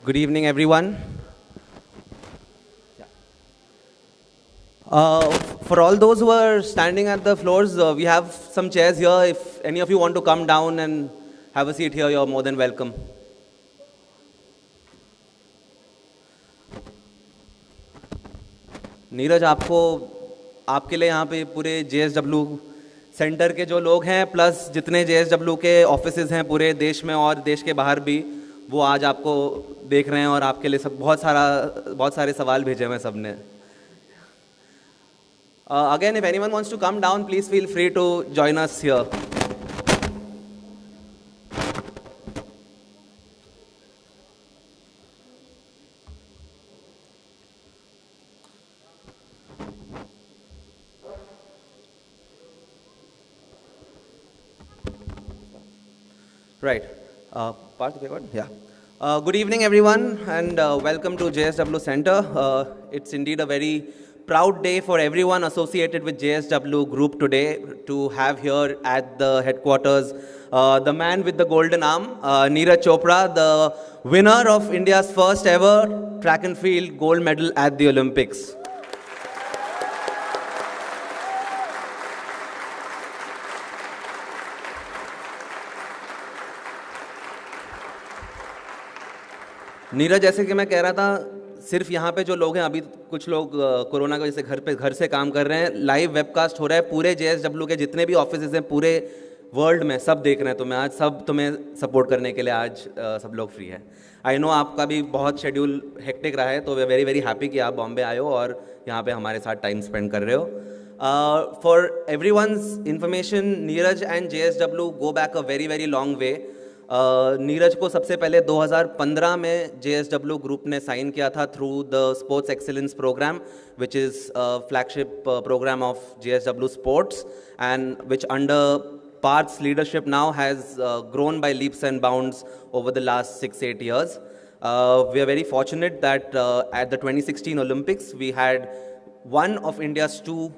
Good evening, everyone. For all those who are standing at the floors, we have some chairs here. If any of you want to come down and have a seat here, you're more than welcome. Neeraj, आपके लिए यहाँ पे पूरे JSW centre के जो लोग हैं plus जितने JSW के ऑफिसेज हैं पूरे देश में और देश के बाहर भी, वो आज आपको देख रहे हैं और आपके लिए सब बहुत सारे सवाल भेजे हुए हैं सबने. Again, if anyone wants to come down, please feel free to join us here. Right. Part of the record? Yeah. Good evening, everyone, and welcome to JSW Center. It's indeed a very proud day for everyone associated with JSW Group today to have here at the headquarters the man with the golden arm, Neeraj Chopra, the winner of India's first ever track and field gold medal at the Olympics. Neeraj, जैसे कि मैं कह रहा था, सिर्फ यहाँ पे जो लोग हैं, अभी कुछ लोग कोरोना की वजह से घर से काम कर रहे हैं. लाइव वेबकास्ट हो रहा है पूरे JSW के जितने भी ऑफिसेज हैं पूरे वर्ल्ड में, सब देख रहे हैं. तो मैं आज तुम्हें सपोर्ट करने के लिए आज सब लोग फ्री है. आई नो आपका भी बहुत शेड्यूल हेक्टिक रहा है, तो वे वेरी वेरी हैप्पी कि आप बॉम्बे आए हो और यहाँ पे हमारे साथ टाइम स्पेंड कर रहे हो. For everyone's information, Neeraj and JSW go back a very very long way. Neeraj को सबसे पहले 2015 में JSW ग्रुप ने साइन किया था through the sports excellence program, which is flagship program of JSW sports and which under Parth's leadership now has grown by leaps and bounds over the last 6-8 years. We are very fortunate that at the 2016 Olympics we had one of India's two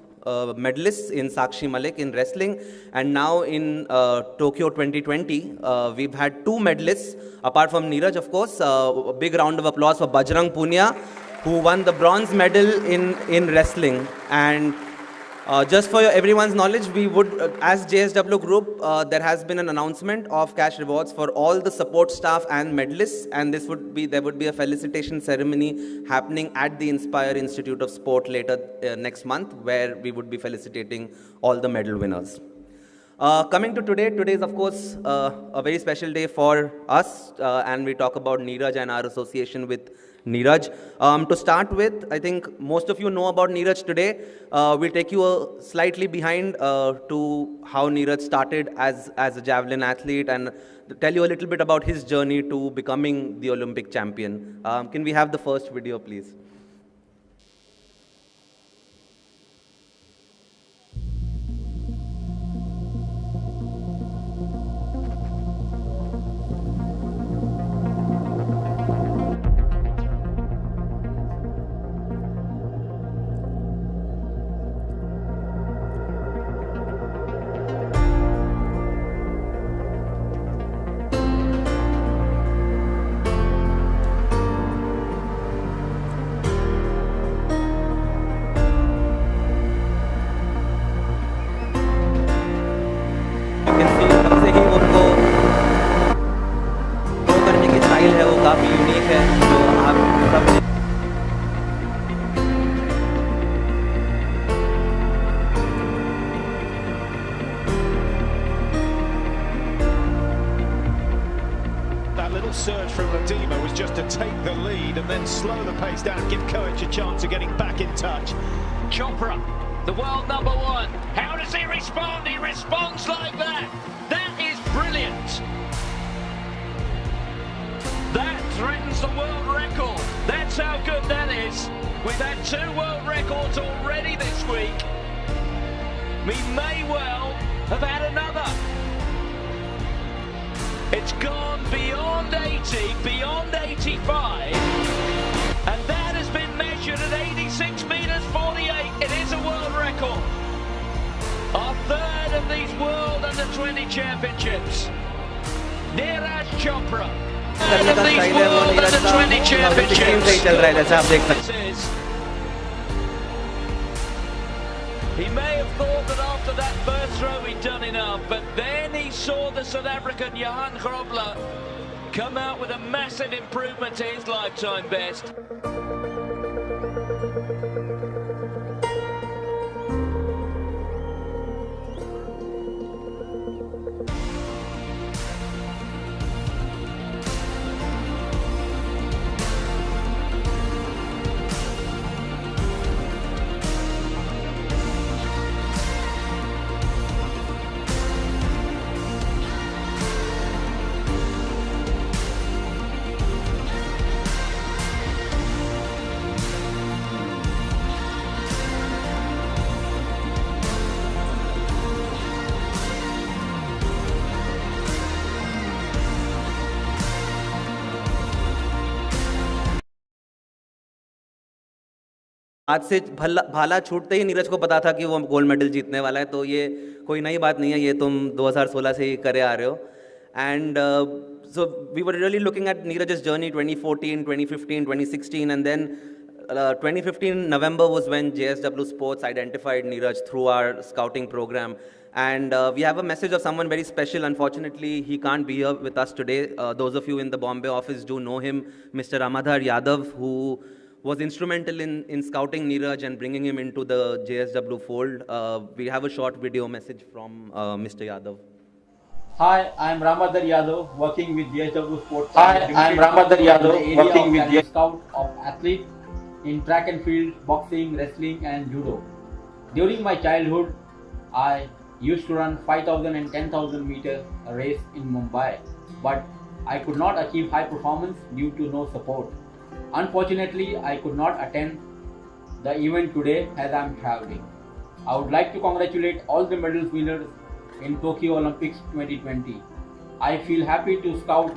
medalists in Sakshi Malik in wrestling, and now in Tokyo 2020 we've had two medalists apart from Neeraj, of course. A big round of applause for Bajrang Punia, who won the bronze medal in wrestling. And just for everyone's knowledge, we would, as JSW Group, there has been an announcement of cash rewards for all the support staff and medalists, and there would be a felicitation ceremony happening at the Inspire Institute of Sport later next month, where we would be felicitating all the medal winners. Coming to today is of course a very special day for us, and we talk about Neeraj and our association with Neeraj. To start with, I think most of you know about Neeraj today. We'll take you slightly behind to how Neeraj started as a javelin athlete and tell you a little bit about his journey to becoming the Olympic champion. Can we have the first video, please? Surge from Ladima was just to take the lead and then slow the pace down, give Koech a chance of getting back in touch. Chopra, the world number one. How does he respond? He responds like that. That is brilliant. That threatens the world record. That's how good that is. We've had 2 world records already this week. We may well have had another. It's gone beyond 80, beyond 85, and that has been measured at 86 meters 48. It is a world record. Our third of these World Under-20 Championships. Neeraj Chopra करने का style है वो नीरज का 2016 से ही चल रहा है, जैसे आप देख सकते हैं. He may have thought that after that first throw he'd done enough, but then he saw the South African Johan Grobler come out with a massive improvement to his lifetime best. हाथ से भाला छूटते ही नीरज को पता था कि वो gold medal जीतने वाला है, तो ये कोई नई बात नहीं है, ये तुम 2016 से ही करे आ रहे हो. And so we were really looking at Neeraj's journey 2014, 2015, 2016, and then 2015 November was when JSW Sports identified Neeraj through our scouting program. And we have a message of someone very special. Unfortunately, he can't be here with us today. Those of you in the Bombay office do know him, Mr. Ramadhar Yadav, who was instrumental in scouting Neeraj and bringing him into the JSW fold. We have a short video message from Mr. Yadav. Hi, I am Ramadhar Yadav, working with JSW Sports. Hi, I am Ramadhar Yadav, working with JSW Scout of athletes in track and field, boxing, wrestling and judo. During my childhood, I used to run 5,000 and 10,000 meter race in Mumbai, but I could not achieve high performance due to no support. Unfortunately, I could not attend the event today as I am traveling. I would like to congratulate all the medals winners in Tokyo Olympics 2020. I feel happy to scout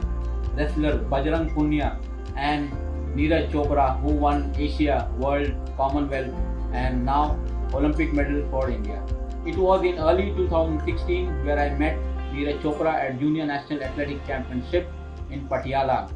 wrestler Bajrang Punia and Neeraj Chopra, who won Asia, World, Commonwealth and now Olympic medal for India. It was in early 2016 where I met Neeraj Chopra at Junior National Athletic Championship in Patiala.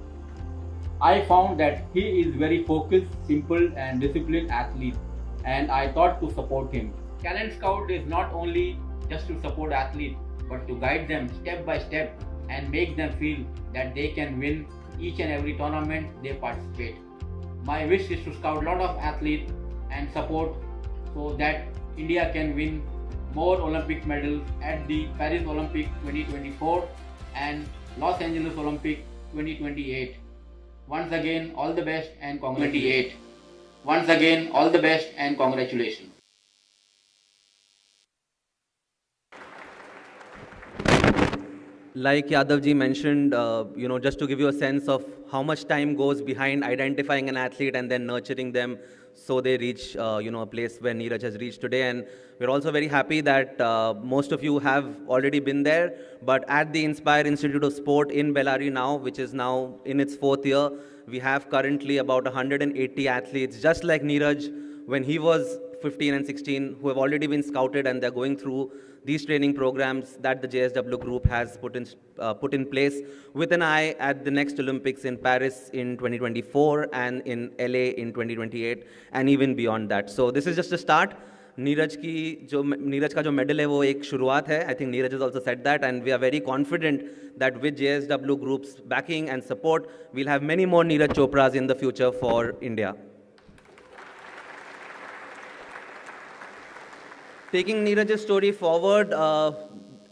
I found that he is very focused, simple and disciplined athlete, and I thought to support him. Talent Scout is not only just to support athletes, but to guide them step by step and make them feel that they can win each and every tournament they participate. My wish is to scout a lot of athletes and support so that India can win more Olympic medals at the Paris Olympic 2024 and Los Angeles Olympic 2028. Once again, all the best and congratulations. Once again, all the best and congratulations. Like Yadav ji mentioned, just to give you a sense of how much time goes behind identifying an athlete and then nurturing them so they reach, a place where Neeraj has reached today. And we're also very happy that most of you have already been there. But at the Inspire Institute of Sport in Bellary now, which is now in its 4th year, we have currently about 180 athletes, just like Neeraj when he was 15 and 16, who have already been scouted and they're going through these training programs that the JSW group has put in place with an eye at the next Olympics in Paris in 2024 and in LA in 2028 and even beyond that. So this is just a start. Neeraj का जो medal है वो एक शुरुआत है. I think Neeraj has also said that, and we are very confident that with JSW Group's backing and support, we'll have many more Neeraj Chopras in the future for India. Taking Neeraj's story forward,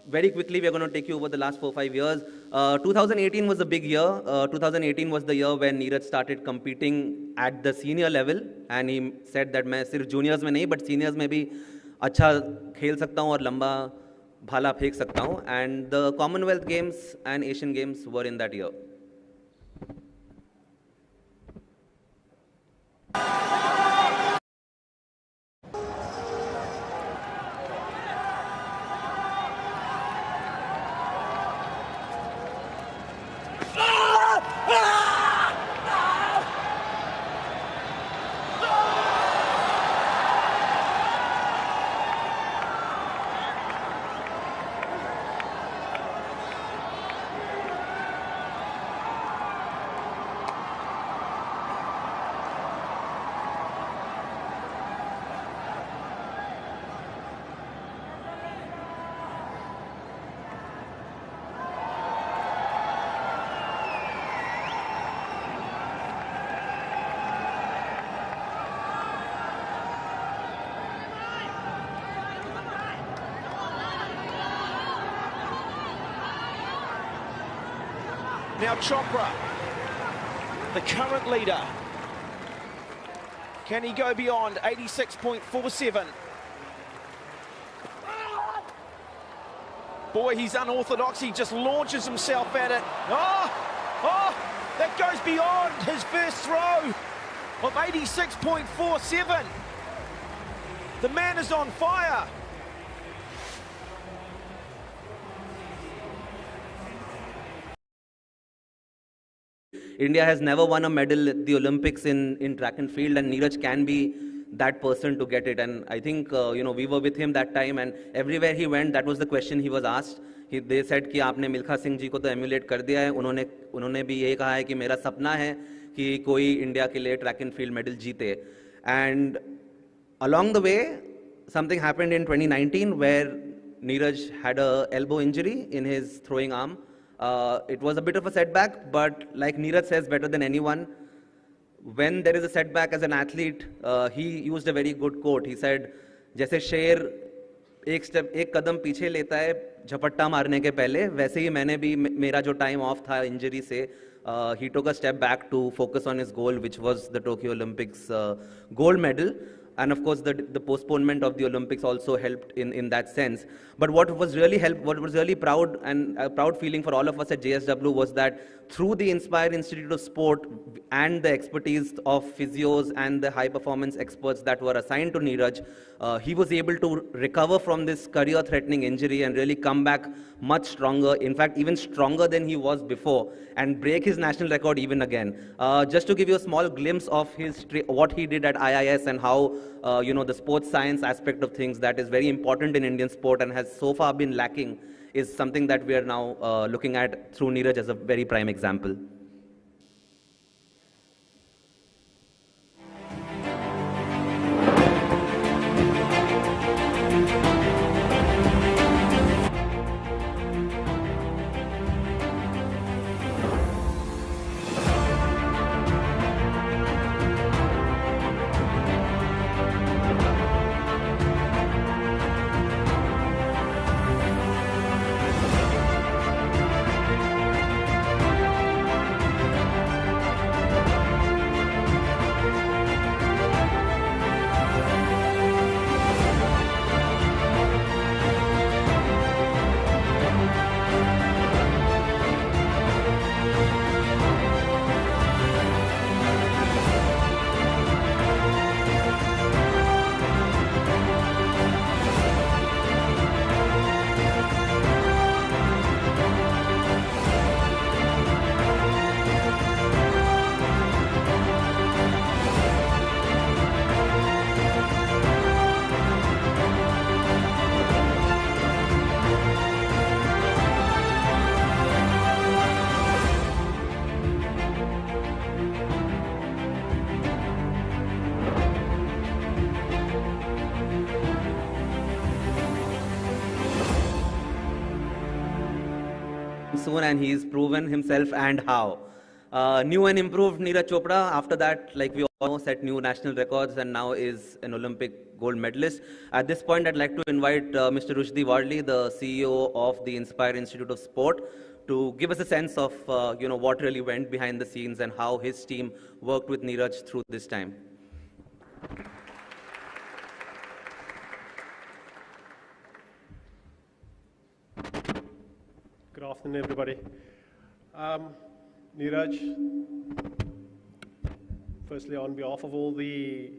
very quickly, we're going to take you over the last 4-5 years. 2018 was a big year. 2018 was the year when Neeraj started competing at the senior level, and he said that मैं सिर्फ juniors में नहीं, but seniors में भी अच्छा खेल सकता हूँ और लंबा भाला फेंक सकता हूँ. And the Commonwealth Games and Asian Games were in that year. Now Chopra, the current leader. Can he go beyond 86.47? Boy, he's unorthodox. He just launches himself at it. Oh, that goes beyond his first throw of 86.47. The man is on fire. India has never won a medal at the Olympics in track and field, and Neeraj can be that person to get it. And I think, we were with him that time, and everywhere he went, that was the question he was asked. They said कि आपने मिल्खा सिंह जी को तो emulate कर दिया है. उन्होंने भी ये कहा है कि मेरा सपना है कि कोई इंडिया के लिए ट्रैक एंड फील्ड मेडल जीते. And along the way, something happened in 2019 where Neeraj had a elbow injury in his throwing arm. It was a bit of a setback, but like Neeraj says better than anyone, when there is a setback as an athlete, he used a very good quote. He said, जैसे शेर एक कदम पीछे लेता है झपट्टा मारने के पहले, वैसे ही मैंने भी मेरा जो टाइम ऑफ था इंजरी से, he took a step back to focus on his goal, which was the Tokyo Olympics gold medal. And of course, the postponement of the Olympics also helped in that sense. But what was really proud and a proud feeling for all of us at JSW was that through the Inspire Institute of Sport and the expertise of physios and the high performance experts that were assigned to Neeraj, he was able to recover from this career-threatening injury and really come back much stronger, in fact, even stronger than he was before, and break his national record even again. Just to give you a small glimpse of what he did at IIS and how, the sports science aspect of things that is very important in Indian sport and has so far been lacking is something that we are now looking at through Neeraj as a very prime example. Soon, and he's proven himself and how. New and improved Neeraj Chopra, after that, like we all know, set new national records and now is an Olympic gold medalist. At this point, I'd like to invite Mr. Rushdi Wadley, the CEO of the Inspire Institute of Sport, to give us a sense of what really went behind the scenes and how his team worked with Neeraj through this time. Good afternoon, everybody. Neeraj, firstly, on behalf of all the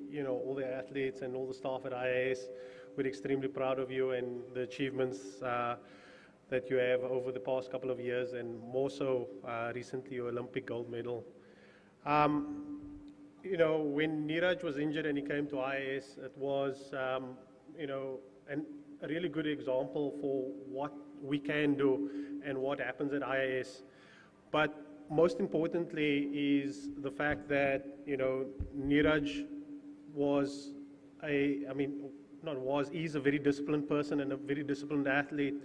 athletes and all the staff at IIS, we're extremely proud of you and the achievements that you have over the past couple of years, and more so recently your Olympic gold medal. When Neeraj was injured and he came to IIS, it was, a really good example for what we can do and what happens at IIS. But most importantly is the fact that, Neeraj is a very disciplined person and a very disciplined athlete.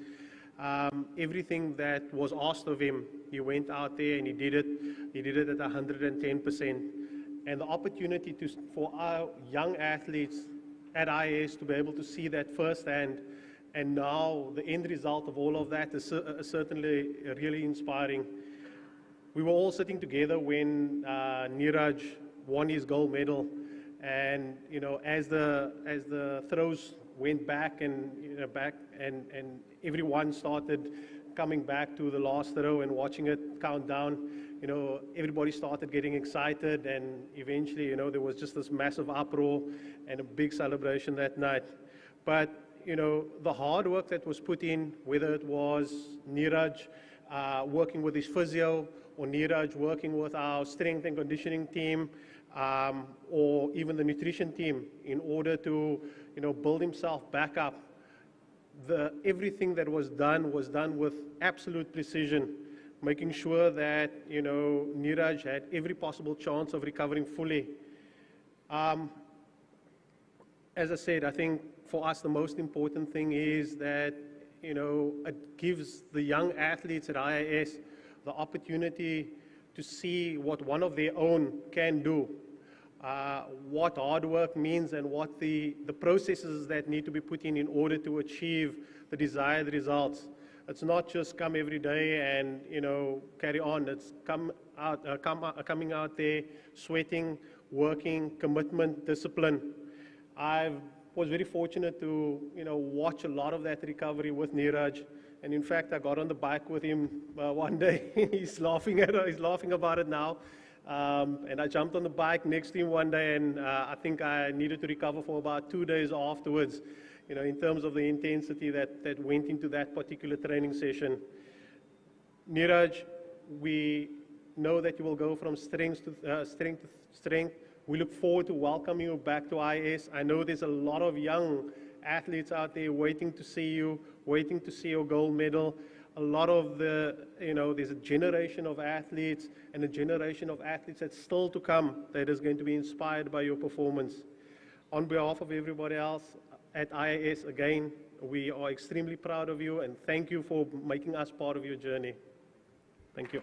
Everything that was asked of him, he went out there and he did it. He did it at 110%. And the opportunity for our young athletes at IIS to be able to see that firsthand, and now the end result of all of that is certainly really inspiring. we were all sitting together when Neeraj won his gold medal, and as the throws went back and and everyone started coming back to the last throw and watching it count down. Everybody started getting excited, and eventually, there was just this massive uproar and a big celebration that night. But, the hard work that was put in, whether it was Neeraj working with his physio, or Neeraj working with our strength and conditioning team, or even the nutrition team, in order to, build himself back up, everything that was done with absolute precision, making sure that, Neeraj had every possible chance of recovering fully. As I said, I think for us the most important thing is that, it gives the young athletes at IIS the opportunity to see what one of their own can do, what hard work means, and what the processes that need to be put in order to achieve the desired results. It's not just come every day and carry on. It's coming out there, sweating, working, commitment, discipline. I was very fortunate to watch a lot of that recovery with Neeraj, and in fact I got on the bike with him one day. He's laughing about it now. And I jumped on the bike next to him one day, and I think I needed to recover for about 2 days afterwards, in terms of the intensity that went into that particular training session. Neeraj, we know that you will go from strength to strength. We look forward to welcoming you back to IS. I know there's a lot of young athletes out there waiting to see you, waiting to see your gold medal. A lot of there's a generation of athletes and a generation of athletes that's still to come that is going to be inspired by your performance. On behalf of everybody else at IIS, again, we are extremely proud of you, and thank you for making us part of your journey. Thank you.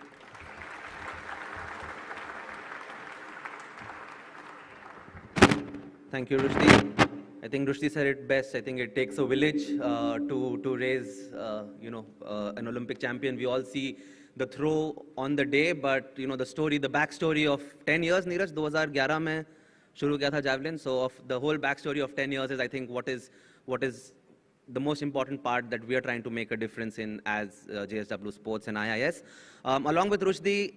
Thank you, Rushdi. I think Rushdi said it best. I think it takes a village to raise, an Olympic champion. We all see the throw on the day, but the backstory of 10 years, Neeraj, 2011 में शुरू किया था javelin. So of the whole backstory of 10 years is, I think, what is the most important part that we are trying to make a difference in as JSW Sports and IIS. Along with Rushdi,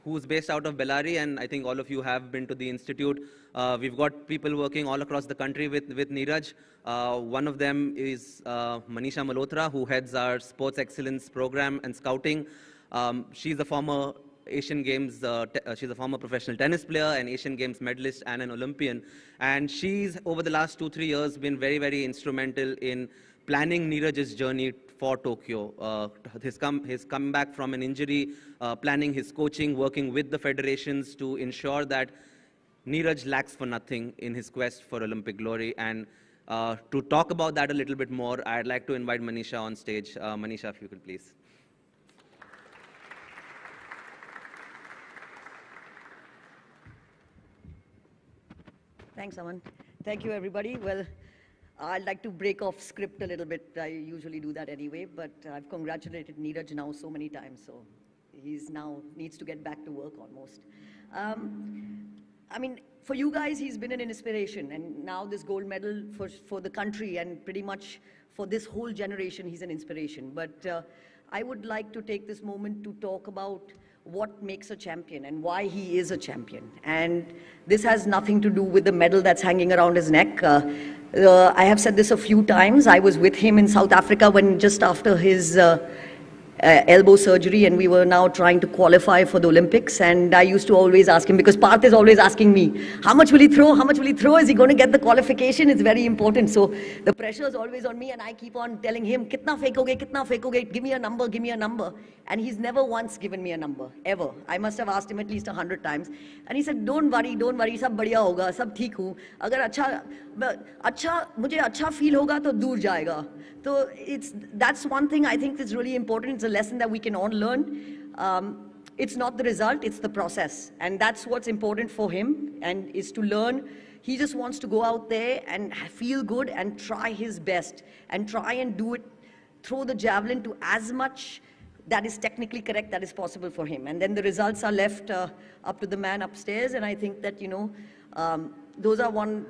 who's based out of Bellary, and I think all of you have been to the institute. We've got people working all across the country with Neeraj. One of them is Manisha Malhotra, who heads our sports excellence program and scouting. She's a former Asian Games, she's a former professional tennis player, an Asian Games medalist, and an Olympian. And she's, over the last 2-3 years, been very, very instrumental in planning Neeraj's journey for Tokyo. He's come back from an injury, planning his coaching, working with the federations to ensure that Neeraj lacks for nothing in his quest for Olympic glory. And to talk about that a little bit more, I'd like to invite Manisha on stage. Manisha, if you could please. Thanks, Aman. Thank you, everybody. Well, I'd like to break off script a little bit. I usually do that anyway, but I've congratulated Neeraj now so many times, so he's now needs to get back to work almost. I mean, for you guys, he's been an inspiration, and now this gold medal for the country, and pretty much for this whole generation, he's an inspiration. But I would like to take this moment to talk about what makes a champion and why he is a champion. And this has nothing to do with the medal that's hanging around his neck. I have said this a few times. I was with him in South Africa when just after his elbow surgery, and we were now trying to qualify for the Olympics. And I used to always ask him, because Parth is always asking me, how much will he throw? How much will he throw? Is he going to get the qualification? It's very important. So the pressure is always on me, and I keep on telling him, kitna fekoge, give me a number, give me a number. And he's never once given me a number, ever. I must have asked him at least 100 times. And he said, don't worry, sab badhiya hoga, sab theek hu. Agar mujhe acha feel hoga, to dur jayega. So that's one thing I think is really important. It's a lesson that we can all learn. It's not the result, it's the process. And that's what's important for him, and is to learn. He just wants to go out there and feel good and try his best and try and do it, throw the javelin to as much that is technically correct, that is possible for him. And then the results are left up to the man upstairs, and I think that,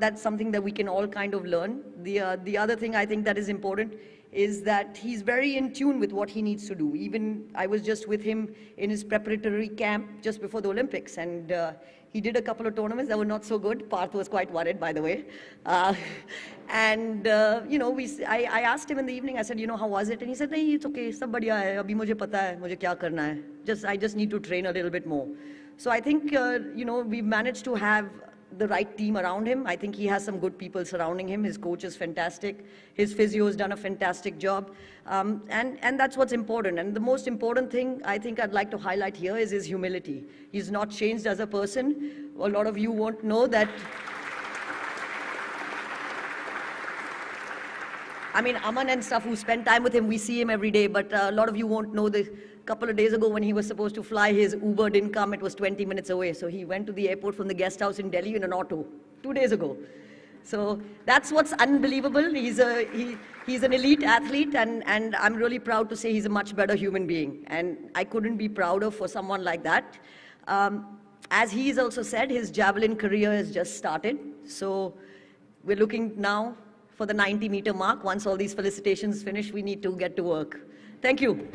that's something that we can all kind of learn. The other thing I think that is important is that he's very in tune with what he needs to do. Even I was just with him in his preparatory camp just before the Olympics, and he did a couple of tournaments that were not so good. Parth was quite worried, by the way. I asked him in the evening, I said, how was it? And he said, "Nahi, it's okay, sab badhiya hai, abhi mujhe pata hai, mujhe kya karna hai. I just need to train a little bit more." So I think, we've managed to have the right team around him. I think he has some good people surrounding him. His coach is fantastic. His physio has done a fantastic job. And that's what's important. And the most important thing I think I'd like to highlight here is his humility. He's not changed as a person. A lot of you won't know that. I mean, Aman and stuff who spend time with him, we see him every day, but a lot of you won't know this. A couple of days ago when he was supposed to fly, his Uber didn't come, it was 20 minutes away. So he went to the airport from the guest house in Delhi in an auto, 2 days ago. So that's what's unbelievable. He's an elite athlete, and I'm really proud to say he's a much better human being. And I couldn't be prouder for someone like that. As he's also said, his javelin career has just started. So we're looking now for the 90-meter mark. Once all these felicitations finish, we need to get to work. Thank you.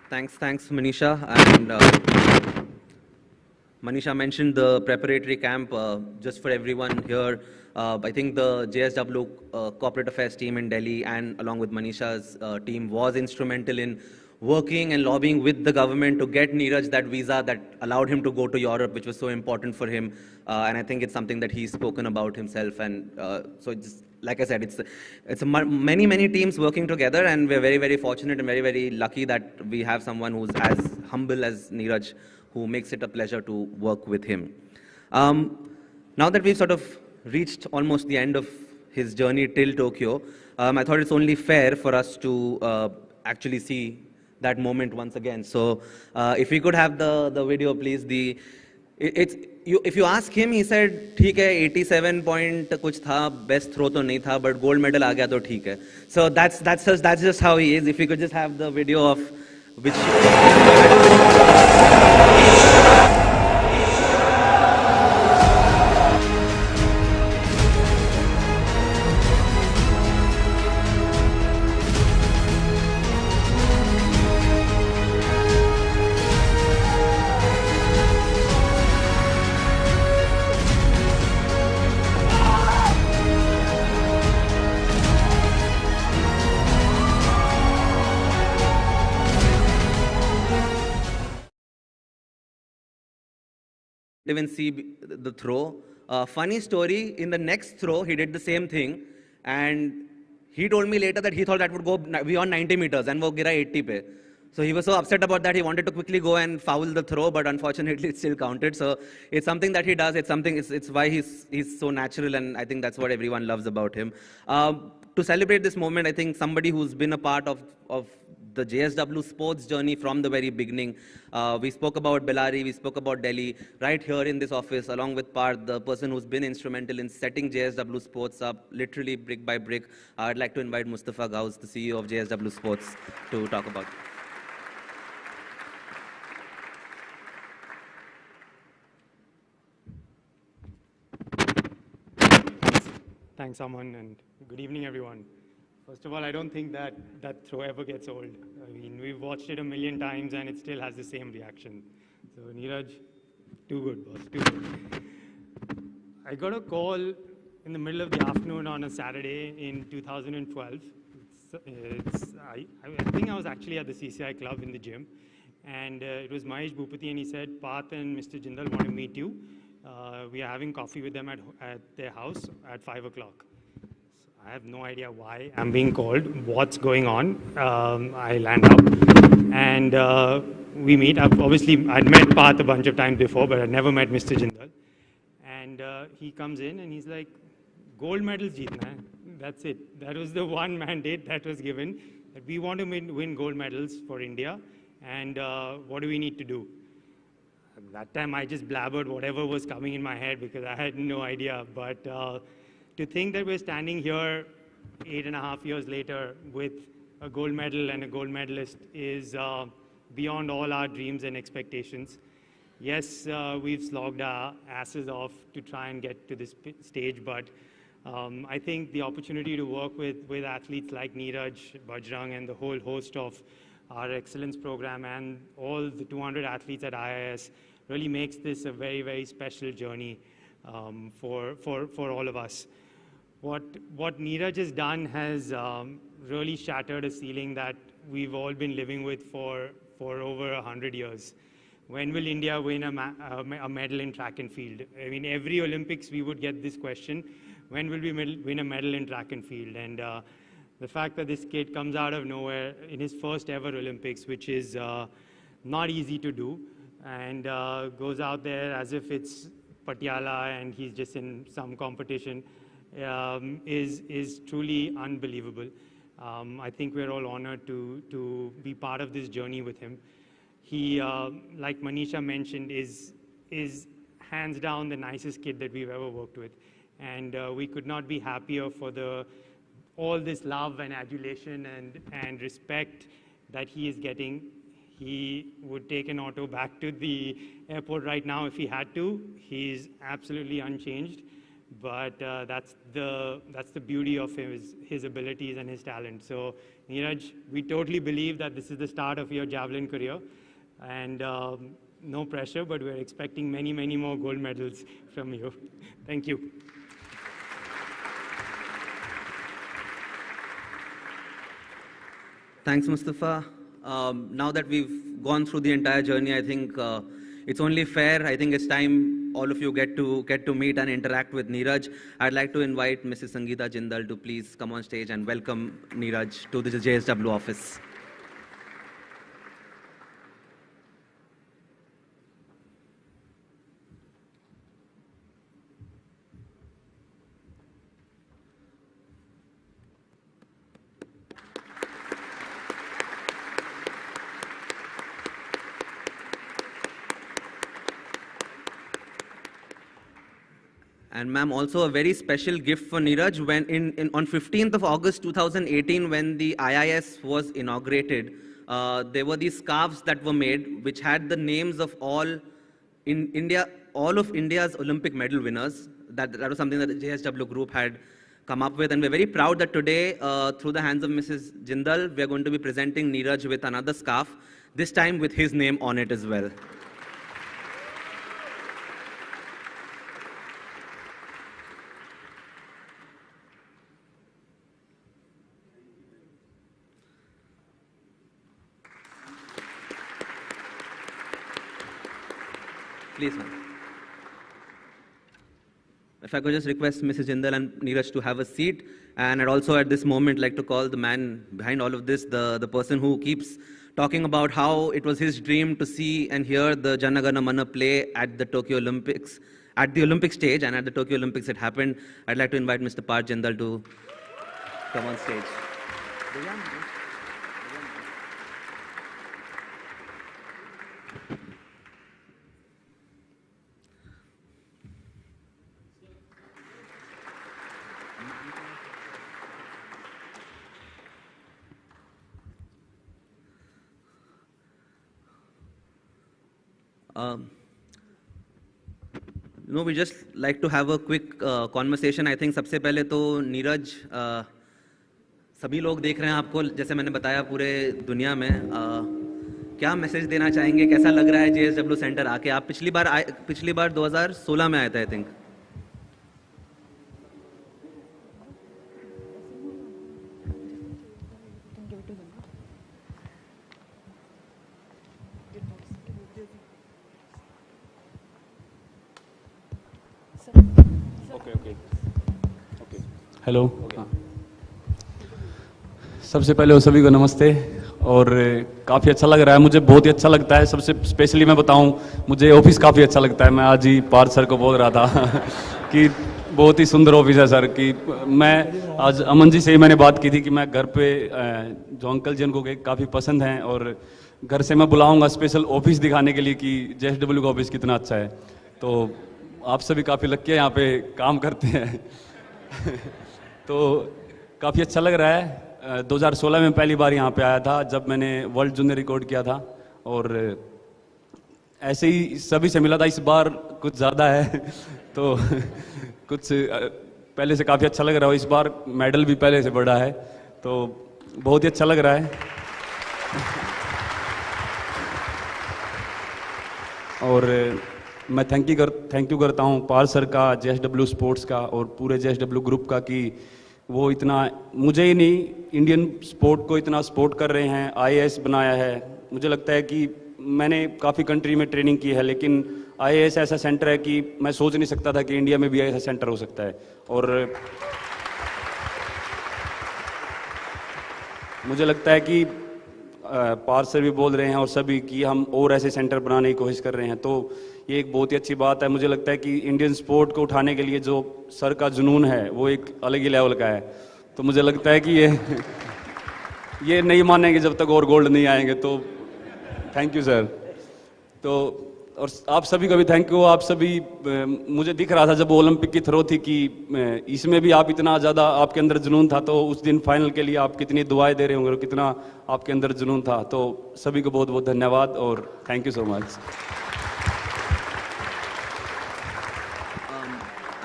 Thanks, Manisha. And Manisha mentioned the preparatory camp. Just for everyone here, I think the JSW Corporate Affairs team in Delhi, and along with Manisha's team, was instrumental in working and lobbying with the government to get Neeraj that visa that allowed him to go to Europe, which was so important for him. And I think it's something that he's spoken about himself. And so it's, like I said, it's many teams working together, and we're very, very fortunate and very, very lucky that we have someone who's as humble as Neeraj, who makes it a pleasure to work with him. Now that we've sort of reached almost the end of his journey till Tokyo, I thought it's only fair for us to actually see that moment once again. So if we could have the video, please. If you ask him, he said, "ठीक है, 87 point कुछ था, best throw तो नहीं था, but gold medal आ गया तो ठीक है." So that's just how he is. If we could just have the video of which. Even see the throw. Funny story, in the next throw, he did the same thing, and he told me later that he thought that would go beyond 90 meters, and wo gira 80 pe. So he was so upset about that, he wanted to quickly go and foul the throw, but unfortunately it still counted. So it's something that he does, it's why he's so natural, and I think that's what everyone loves about him. To celebrate this moment, I think somebody who's been a part of the JSW sports journey from the very beginning. We spoke about Bellary, we spoke about Delhi, right here in this office, along with Parth, the person who's been instrumental in setting JSW sports up, literally brick by brick. I'd like to invite Mustafa Gauss, the CEO of JSW Sports, to talk about it. Thanks, Aman, and good evening, everyone. First of all, I don't think that throw ever gets old. I mean, we've watched it a million times, and it still has the same reaction. So, Neeraj, too good, boss, too good. I got a call in the middle of the afternoon on a Saturday in 2012. I think I was actually at the CCI club in the gym, and it was Mahesh Bhupati, and he said, "Parth and Mr. Jindal want to meet you. We are having coffee with them at their house at 5 o'clock. I have no idea why I'm being called, what's going on. I land up, and we meet. I'd met Parth a bunch of times before, but I'd never met Mr. Jindal. And he comes in and he's like, "Gold medals jeetna hai." That's it. That was the one mandate that was given, that we want to win gold medals for India, and what do we need to do? At that time, I just blabbered whatever was coming in my head because I had no idea. But to think that we're standing here 8.5 years later with a gold medal and a gold medalist is beyond all our dreams and expectations. Yes, we've slogged our asses off to try and get to this stage, but I think the opportunity to work with athletes like Neeraj, Bajrang, and the whole host of our excellence program and all the 200 athletes at IIS really makes this a very, very special journey for all of us. What Neeraj has done has really shattered a ceiling that we've all been living with for over 100 years. When will India win a medal in track and field? I mean, every Olympics we would get this question, when will we win a medal in track and field? And the fact that this kid comes out of nowhere in his first ever Olympics, which is not easy to do, and goes out there as if it's Patiala and he's just in some competition, is truly unbelievable. I think we're all honored to be part of this journey with him. He, like Manisha mentioned, is hands down the nicest kid that we've ever worked with. And we could not be happier for all this love and adulation and respect that he is getting. He would take an auto back to the airport right now if he had to. He's absolutely unchanged. But that's the beauty of his abilities and his talent. So Neeraj, we totally believe that this is the start of your javelin career. And no pressure, but we're expecting many, many more gold medals from you. Thank you. Thanks, Mustafa. Now that we've gone through the entire journey, I think it's only fair. I think it's time all of you get to meet and interact with Neeraj. I'd like to invite Mrs. Sangeeta Jindal to please come on stage and welcome Neeraj to the JSW office. And ma'am, also a very special gift for Neeraj. When on 15th of August 2018, when the IIS was inaugurated, there were these scarves that were made, which had the names of all of India's Olympic medal winners. That was something that the JSW group had come up with, and we're very proud that today, through the hands of Mrs. Jindal, we are going to be presenting Neeraj with another scarf, this time with his name on it as well. Please, ma'am. If I could just request Mrs. Jindal and Neeraj to have a seat. And I'd also at this moment like to call the man behind all of this, the person who keeps talking about how it was his dream to see and hear the Jana Gana Mana play at the Tokyo Olympics, at the Olympic stage, and at the Tokyo Olympics it happened. I'd like to invite Mr. Parth Jindal to come on stage. No, we just like to have a quick conversation. I think सबसे पहले तो नीरज, सभी लोग देख रहे हैं आपको, जैसे मैंने बताया पूरे दुनिया में, क्या मैसेज देना चाहेंगे, कैसा लग रहा है JSW सेंटर आके? आप पिछली बार 2016 में आए थे, आई थिंक. हेलो. सबसे पहले वो सभी को नमस्ते. और काफ़ी अच्छा लग रहा है, मुझे बहुत ही अच्छा लगता है. सबसे स्पेशली मैं बताऊं, मुझे ऑफिस काफ़ी अच्छा लगता है. मैं आज ही पार्थ सर को बोल रहा था कि बहुत ही सुंदर ऑफिस है सर. कि मैं आज अमन जी से ही मैंने बात की थी कि मैं घर पे जो अंकल जी उनको काफ़ी पसंद हैं, और घर से मैं बुलाऊंगा स्पेशल ऑफिस दिखाने के लिए कि JSW का ऑफिस कितना अच्छा है. तो आप सभी काफ़ी लकी है यहाँ पे काम करते हैं. तो काफ़ी अच्छा लग रहा है। 2016 में पहली बार यहाँ पे आया था जब मैंने वर्ल्ड जूनियर रिकॉर्ड किया था, और ऐसे ही सभी से मिला था। इस बार कुछ ज़्यादा है तो कुछ पहले से काफ़ी अच्छा लग रहा है। इस बार मेडल भी पहले से बड़ा है, तो बहुत ही अच्छा लग रहा है। और मैं थैंक यू करता हूँ पाल सर का, JSW स्पोर्ट्स का और पूरे JSW ग्रुप का, कि वो इतना मुझे ही नहीं इंडियन स्पोर्ट को इतना सपोर्ट कर रहे हैं। IAS बनाया है। मुझे लगता है कि मैंने काफ़ी कंट्री में ट्रेनिंग की है, लेकिन IAS ऐसा सेंटर है कि मैं सोच नहीं सकता था कि इंडिया में भी ऐसा सेंटर हो सकता है। और मुझे लगता है कि पार सर भी बोल रहे हैं और सभी कि हम और ऐसे सेंटर बनाने की कोशिश कर रहे हैं, तो ये एक बहुत ही अच्छी बात है। मुझे लगता है कि इंडियन स्पोर्ट को उठाने के लिए जो सर का जुनून है वो एक अलग ही लेवल का है। तो मुझे लगता है कि ये नहीं मानेंगे जब तक और गोल्ड नहीं आएंगे। तो थैंक यू सर। तो और आप सभी का भी थैंक यू। आप सभी, मुझे दिख रहा था जब ओलंपिक की थ्रो थी कि इसमें भी आप इतना ज़्यादा आपके अंदर जुनून था, तो उस दिन फाइनल के लिए आप कितनी दुआएं दे रहे होंगे और कितना आपके अंदर जुनून था। तो सभी को बहुत बहुत धन्यवाद और thank you so much.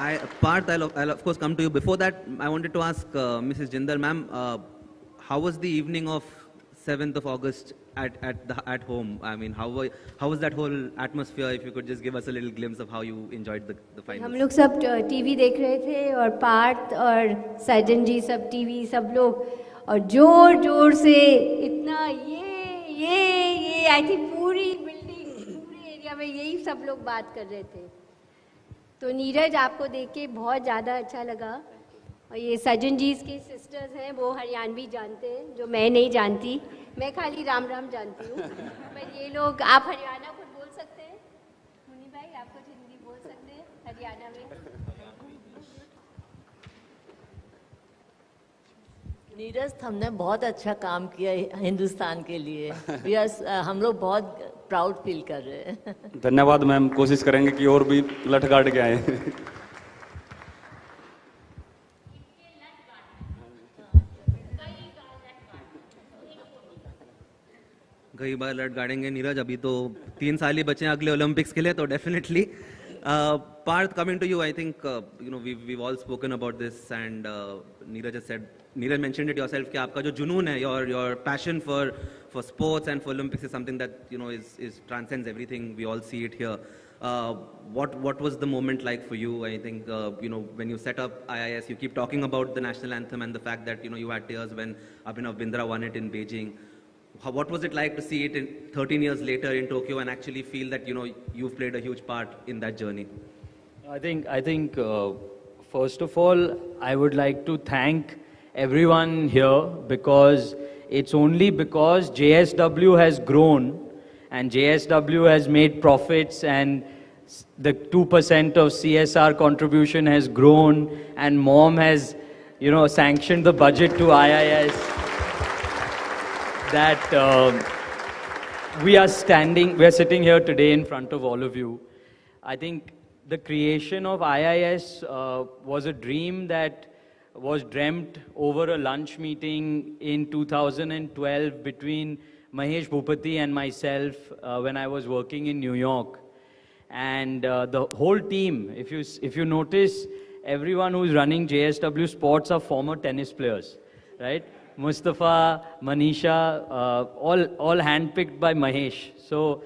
I'll of course come to you. Before that, I wanted to ask Mrs. Jindal, ma'am, how was the evening of 7th of August at home? I mean, how was that whole atmosphere? If you could just give us a little glimpse of how you enjoyed the finals. हम लोग सब TV देख रहे थे और पार्थ और सजन जी सब TV सब लोग, और जोर जोर से इतना ये आई थिंक पूरी बिल्डिंग पूरे एरिया में यही सब लोग बात कर रहे थे। तो नीरज, आपको देख के बहुत ज़्यादा अच्छा लगा। और ये सजन जी के सिस्टर्स हैं, वो हरियाणवी जानते हैं जो मैं नहीं जानती, मैं खाली राम राम जानती हूँ। पर ये लोग, आप हरियाणा कुछ बोल सकते हैं? मुनी भाई, आप कुछ हिंदी बोल सकते हैं हरियाणा में? नीरज, हमने बहुत अच्छा काम किया हिंदुस्तान के लिए। हम लोग बहुत प्राउड फील कर रहे हैं। धन्यवाद मैम। कोशिश करेंगे कि और भी लठ गाड़ के आए। कई बार लट गाड़ेंगे नीरज। अभी तो 3 साल ही बचे हैं अगले ओलंपिक्स के लिए, तो definitely. Parth, coming to you, I think we've all spoken about this, and Neeraj mentioned it yourself कि आपका जो जुनून है, your passion for sports and for Olympics is something that is transcends everything. We all see it here. What was the moment like for you? I think when you set up IIS, you keep talking about the national anthem and the fact that you had tears when Abhinav Bindra won it in Beijing. What was it like to see it 13 years later in Tokyo and actually feel that you've played a huge part in that journey? I think first of all, I would like to thank everyone here, because it's only because JSW has grown and JSW has made profits and the 2% of CSR contribution has grown and MOM has sanctioned the budget to IIS, that we are sitting here today in front of all of you. I think the creation of IIS was a dream that was dreamt over a lunch meeting in 2012 between Mahesh Bhupati and myself when I was working in New York. And the whole team, if you notice, everyone who's running JSW Sports are former tennis players, right? Mustafa, Manisha, all handpicked by Mahesh. So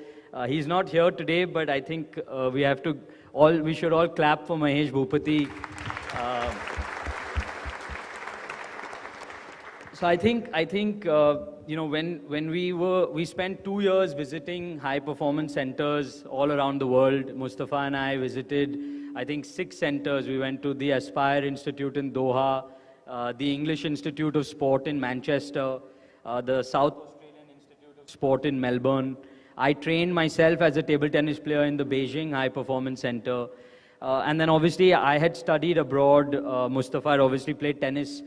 he's not here today, but I think we should all clap for Mahesh Bhupati. So I think when we spent 2 years visiting high performance centers all around the world. Mustafa and I visited, I think, 6 centers. We went to the Aspire Institute in Doha, the English Institute of Sport in Manchester, the South Australian Institute of Sport in Melbourne. I trained myself as a table tennis player in the Beijing High Performance Center. And then obviously I had studied abroad. Mustafa had obviously played tennis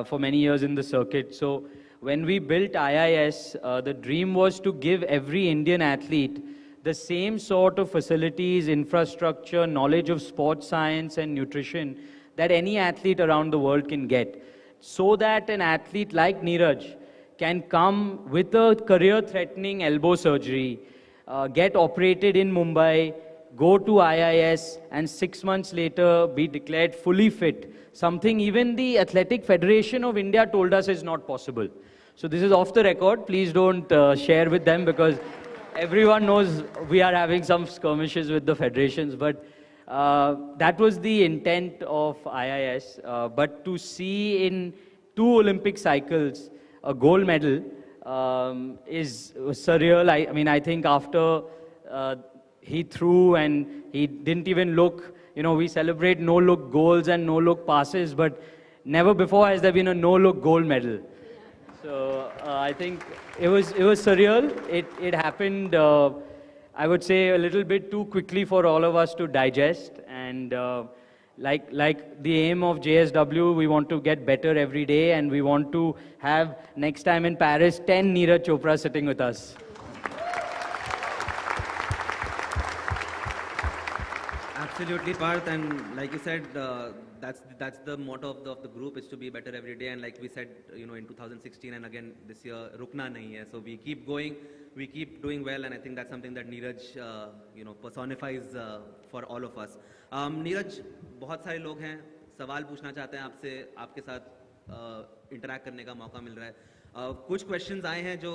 for many years in the circuit. So when we built IIS, the dream was to give every Indian athlete the same sort of facilities, infrastructure, knowledge of sports science and nutrition that any athlete around the world can get, so that an athlete like Neeraj can come with a career-threatening elbow surgery, get operated in Mumbai, go to IIS, and 6 months later be declared fully fit. Something even the Athletic Federation of India told us is not possible. So this is off the record. Please don't share with them, because everyone knows we are having some skirmishes with the federations. But that was the intent of IIS. But to see in 2 Olympic cycles a gold medal is surreal. I mean, I think after he threw and he didn't even look, you know, we celebrate no-look goals and no-look passes, but never before has there been a no-look gold medal. So I think it was surreal. It happened, I would say, a little bit too quickly for all of us to digest. And like the aim of JSW, we want to get better every day, and we want to have next time in Paris 10 Neeraj Chopra sitting with us. Absolutely, Parth, and like you said, that's the motto of the group, is to be better every day. And like we said, you know, in 2016 and again this year, rukna nahi hai. So we keep going, we keep doing well, and I think that's something that Neeraj, you know, personifies for all of us. Neeraj, बहुत सारे लोग हैं, सवाल पूछना चाहते हैं आपसे, आपके साथ इंटरैक्ट करने का मौका मिल रहा है. कुछ क्वेश्चंस आए हैं जो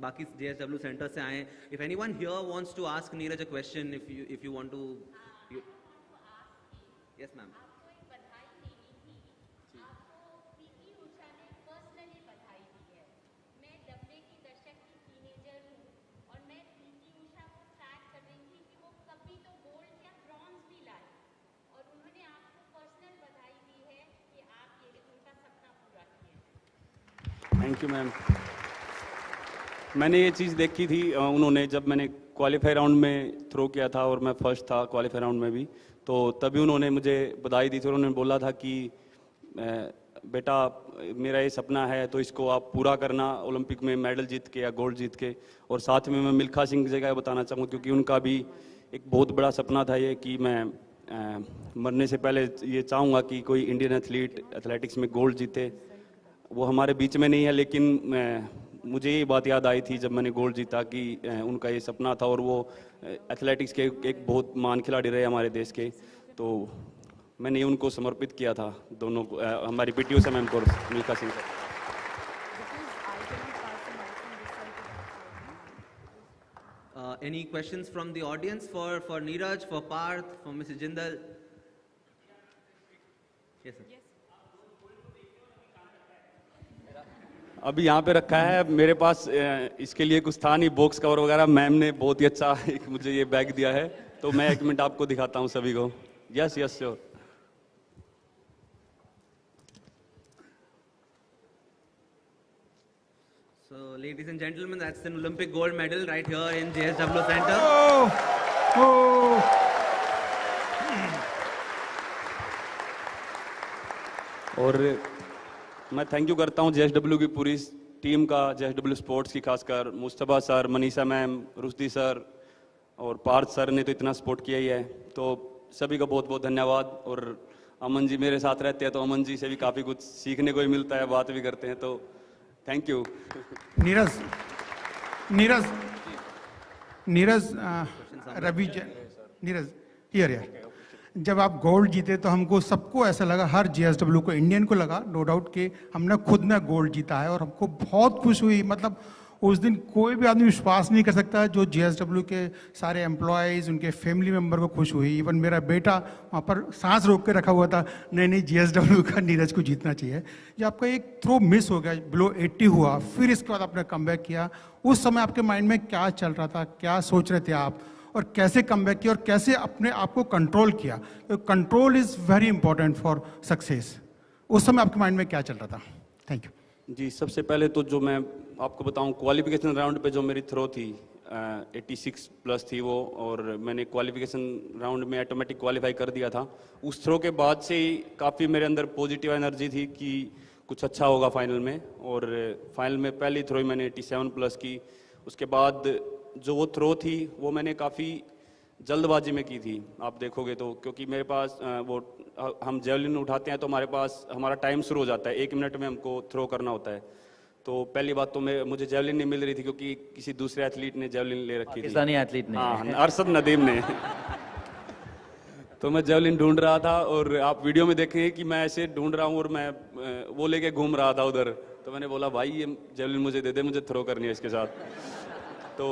बाकी JSW सेंटर से आए हैं. If anyone here wants to ask Neeraj a question, if you want to. Yes, ma'am. Thank you ma'am. मैंने ये चीज़ देखी थी, उन्होंने जब मैंने क्वालिफाई राउंड में थ्रो किया था और मैं फर्स्ट था क्वालिफाई राउंड में भी, तो तभी उन्होंने मुझे बधाई दी थी. उन्होंने बोला था कि बेटा मेरा ये सपना है तो इसको आप पूरा करना, ओलंपिक में मेडल जीत के या गोल्ड जीत के. और साथ में मैं मिल्खा सिंह की जगह बताना चाहूँगा, क्योंकि उनका भी एक बहुत बड़ा सपना था ये कि मैं मरने से पहले ये चाहूँगा कि कोई इंडियन एथलीट एथलेटिक्स में गोल्ड जीते. वो हमारे बीच में नहीं है, लेकिन मुझे ये बात याद आई थी जब मैंने गोल्ड जीता कि उनका ये सपना था, और वो एथलेटिक्स के एक बहुत महान खिलाड़ी रहे हमारे देश के. तो मैंने ये उनको समर्पित किया था, दोनों को, हमारी पीटी उषा मैम को, मिल्खा सिंह को. Any questions from the audience for Neeraj, for Parth, for Mrs. Jindal? Yes, sir. अभी यहाँ पे रखा है मेरे पास, इसके लिए कुछ था नहीं, बॉक्स कवर वगैरह. मैम ने बहुत ही अच्छा एक मुझे ये बैग दिया है, तो मैं 1 मिनट आपको दिखाता हूँ सभी को. Yes yes sure. So, ladies and gentlemen, that's an Olympic gold medal right here in JSW Center. और मैं थैंक यू करता हूँ JSW की पूरी टीम का, JSW स्पोर्ट्स की खासकर Mustafa sir, Manisha ma'am, Rushdie sir और पार्थ सर ने तो इतना सपोर्ट किया ही है. तो सभी का बहुत बहुत धन्यवाद. और अमन जी मेरे साथ रहते हैं, तो अमन जी से भी काफ़ी कुछ सीखने को ही मिलता है, बात भी करते हैं. तो thank you. Neeraj Ravi, Neeraj here. जब आप गोल्ड जीते तो हमको सबको ऐसा लगा, हर JSW को, इंडियन को लगा नो डाउट कि हमने खुद ने गोल्ड जीता है, और हमको बहुत खुश हुई. मतलब उस दिन कोई भी आदमी विश्वास नहीं कर सकता, जो JSW के सारे एम्प्लॉयज़, उनके फैमिली मेम्बर को खुश हुई. इवन मेरा बेटा वहाँ पर सांस रोक के रखा हुआ था, नहीं JSW का नीरज को जीतना चाहिए. ये आपका एक थ्रो मिस हो गया, बिलो 80 हुआ, फिर इसके बाद आपने कमबैक किया. उस समय आपके माइंड में क्या चल रहा था, क्या सोच रहे थे आप, और कैसे कमबैक किया और कैसे अपने आप को कंट्रोल किया? Control is very important for success. उस समय आपके माइंड में क्या चल रहा था? Thank you. जी, सबसे पहले तो जो मैं आपको बताऊं, क्वालिफिकेशन राउंड पे जो मेरी थ्रो थी 86 प्लस थी वो, और मैंने क्वालिफिकेशन राउंड में ऑटोमेटिक क्वालिफाई कर दिया था. उस थ्रो के बाद से ही काफ़ी मेरे अंदर पॉजिटिव एनर्जी थी कि कुछ अच्छा होगा फाइनल में. और फाइनल में पहली थ्रो ही मैंने 87 प्लस की. उसके बाद जो वो थ्रो थी वो मैंने काफ़ी जल्दबाजी में की थी, आप देखोगे तो, क्योंकि मेरे पास हम जेवलिन उठाते हैं तो हमारे पास हमारा टाइम शुरू हो जाता है, 1 मिनट में हमको थ्रो करना होता है। तो पहली बात तो मुझे जेवलिन नहीं मिल रही थी क्योंकि किसी दूसरे एथलीट ने जेवलिन ले रखी थी, पाकिस्तानी एथलीट ने, हाँ, अरशद नदीम ने। तो मैं जेवलिन ढूंढ रहा था और आप वीडियो में देखेंगे कि मैं ऐसे ढूंढ रहा हूँ और मैं वो लेके घूम रहा था उधर। तो मैंने बोला भाई ये जेवलिन मुझे दे दे, मुझे थ्रो करनी है इसके साथ। तो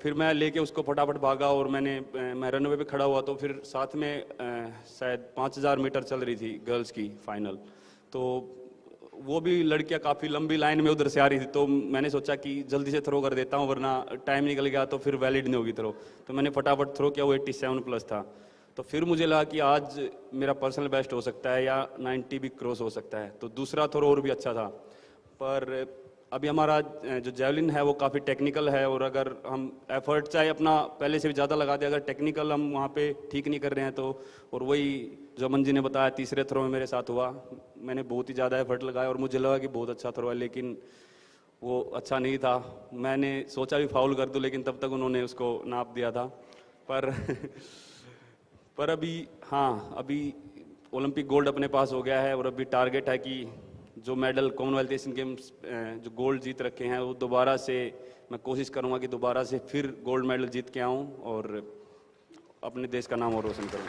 फिर मैं लेके उसको फटाफट भागा और मैं रनवे पे खड़ा हुआ, तो फिर साथ में शायद 5000 मीटर चल रही थी गर्ल्स की फाइनल, तो वो भी लड़कियां काफ़ी लंबी लाइन में उधर से आ रही थी। तो मैंने सोचा कि जल्दी से थ्रो कर देता हूँ वरना टाइम निकल गया तो फिर वैलिड नहीं होगी थ्रो। तो मैंने फटाफट थ्रो किया, वो 87+ था। तो फिर मुझे लगा कि आज मेरा पर्सनल बेस्ट हो सकता है या 90 भी क्रॉस हो सकता है। तो दूसरा थ्रो और भी अच्छा था, पर अभी हमारा जो जेवलिन है वो काफ़ी टेक्निकल है और अगर हम एफर्ट चाहे अपना पहले से भी ज़्यादा लगा दें, अगर टेक्निकल हम वहाँ पे ठीक नहीं कर रहे हैं तो, और वही जो अमन जी ने बताया तीसरे थ्रो में मेरे साथ हुआ, मैंने बहुत ही ज़्यादा एफर्ट लगाया और मुझे लगा कि बहुत अच्छा थ्रो है, लेकिन वो अच्छा नहीं था। मैंने सोचा भी फाउल कर दूँ, लेकिन तब तक उन्होंने उसको नाप दिया था। पर अभी हाँ, अभी ओलंपिक गोल्ड अपने पास हो गया है और अभी टारगेट है कि जो मेडल कॉमनवेल्थ एशियन गेम्स जो गोल्ड जीत रखे हैं वो दोबारा से मैं कोशिश करूंगा कि दोबारा से फिर गोल्ड मेडल जीत के आऊं और अपने देश का नाम और रोशन करूं।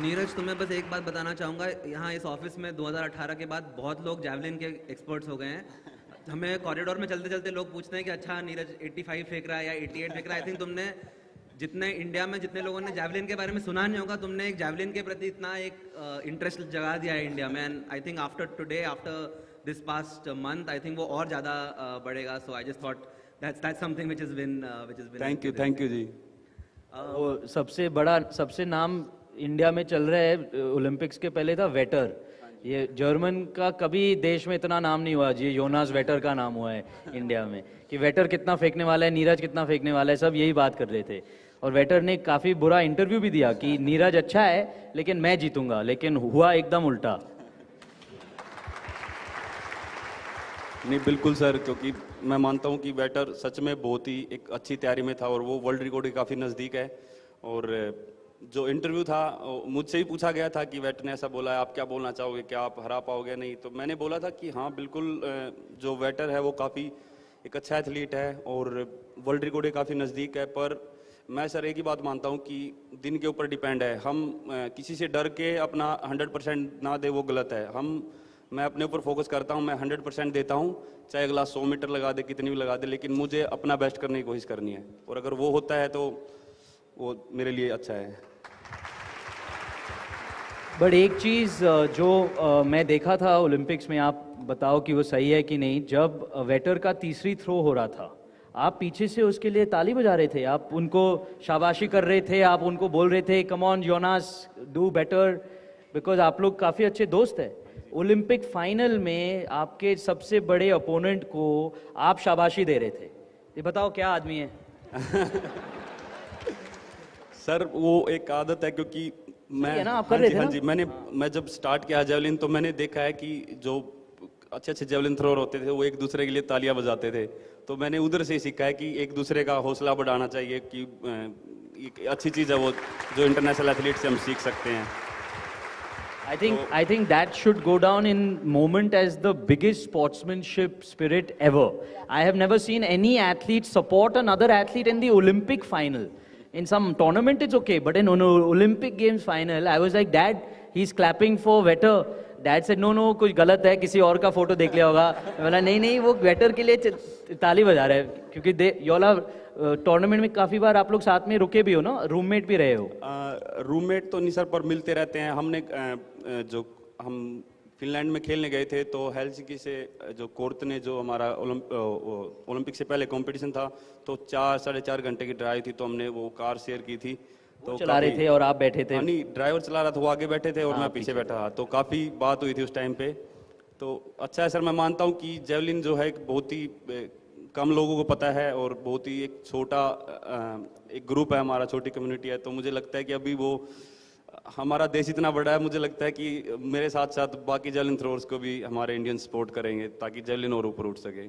नीरज, तुम्हें बस एक बात बताना चाहूँगा, यहाँ इस ऑफिस में 2018 के बाद बहुत लोग जैवलिन के एक्सपर्ट्स हो गए हैं। हमें कॉरिडोर में चलते चलते लोग पूछते हैं कि अच्छा नीरज 85 फेंक रहा है या 88 फेंक रहा है। आई थिंक तुमने जितने इंडिया में जितने लोगों ने जैवलिन के बारे में सुना नहीं होगा, तुमने एक जैवलिन के प्रति इतना एक इंटरेस्ट जगा दिया है इंडिया में। And I think after today, after this past month, I think वो और ज़्यादा बढ़ेगा। So I just thought that's something which is been thank you ji. वो सबसे नाम इंडिया में चल रहा है ओलंपिक्स के पहले था वेटर। ये जर्मन का कभी देश में इतना नाम नहीं हुआ जी, योनास वेटर का नाम हुआ है इंडिया में, कि वेटर कितना फेंकने वाला है, नीरज कितना फेंकने वाला है, सब यही बात कर रहे थे। और वेटर ने काफ़ी बुरा इंटरव्यू भी दिया कि नीरज अच्छा है लेकिन मैं जीतूंगा, लेकिन हुआ एकदम उल्टा। नहीं बिल्कुल सर, क्योंकि मैं मानता हूं कि वेटर सच में बहुत ही एक अच्छी तैयारी में था और वो वर्ल्ड रिकॉर्ड के काफ़ी नज़दीक है। और जो इंटरव्यू था मुझसे ही पूछा गया था कि वेटर ने ऐसा बोला है, आप क्या बोलना चाहोगे, क्या आप हरा पाओगे नहीं? तो मैंने बोला था कि हाँ बिल्कुल, जो वेटर है वो काफ़ी एक अच्छा एथलीट है और वर्ल्ड रिकॉर्ड के काफ़ी नज़दीक है। पर मैं सर एक ही बात मानता हूँ कि दिन के ऊपर डिपेंड है। हम किसी से डर के अपना 100% ना दे, वो गलत है। मैं अपने ऊपर फोकस करता हूँ, मैं 100% देता हूँ, चाहे अगला 100 मीटर लगा दे, कितनी भी लगा दे, लेकिन मुझे अपना बेस्ट करने की कोशिश करनी है। और अगर वो होता है तो वो मेरे लिए अच्छा है। बट एक चीज़ जो मैं देखा था ओलंपिक्स में, आप बताओ कि वो सही है कि नहीं, जब वेटर का तीसरी थ्रो हो रहा था, आप पीछे से उसके लिए ताली बजा रहे थे, आप उनको शाबाशी कर रहे थे, आप उनको बोल रहे थे come on Jonas do better, because आप लोग काफ़ी अच्छे दोस्त हैं। ओलंपिक फाइनल में आपके सबसे बड़े अपोनेंट को आप शाबाशी दे रहे थे, ये बताओ क्या आदमी है? सर वो एक आदत है, क्योंकि मैं ना आप कर रहे थे हाँ ना? जी, मैं जब स्टार्ट किया जेवलिन तो मैंने देखा है कि जो अच्छे जेवलिन थ्रोअर होते थे वो एक दूसरे के लिए तालियां बजाते थे। तो मैंने उधर से सीखा है कि एक दूसरे का हौसला बढ़ाना चाहिए, कि एक अच्छी चीज़ है वो, जो इंटरनेशनल एथलीट से हम सीख सकते हैं। I think that should go down in moment as the biggest sportsmanship spirit ever. I have never seen any athlete support another athlete in the Olympic final. In some tournament it's okay, but in Olympic Games final, I was like, Dad, he's clapping for Vetter. Dad said, no, कुछ गलत है, किसी और का photo देख लिया होगा। मैं बोला नहीं, वो वेटर के लिए ताली बजा रहे हैं, क्योंकि योला टूर्नामेंट में काफ़ी बार आप लोग साथ में रुके भी हो ना, रूममेट भी रहे हो? रूममेट तो नहीं सर, पर मिलते रहते हैं। हमने जो हम फिनलैंड में खेलने गए थे तो हेलसिंकी से जो कोर्ट ने जो हमारा ओलंपिक से पहले कंपटीशन था, तो 4-4.5 घंटे की ड्राइव थी, तो हमने वो कार शेयर की थी। तो चला रहे थे और आप बैठे थे? नहीं, ड्राइवर चला रहा था, वो आगे बैठे थे और मैं पीछे बैठा था, तो काफ़ी बात हुई थी उस टाइम पे। तो अच्छा है सर, मैं मानता हूँ कि जेवलिन जो है एक बहुत ही कम लोगों को पता है और बहुत ही एक छोटा एक ग्रुप है हमारा, छोटी कम्युनिटी है। तो मुझे लगता है कि अभी वो हमारा देश इतना बड़ा है, मुझे लगता है कि मेरे साथ साथ बाकी जेवलिन थ्रोअर्स को भी हमारे इंडियन सपोर्ट करेंगे ताकि जेवलिन और ऊपर उठ सके।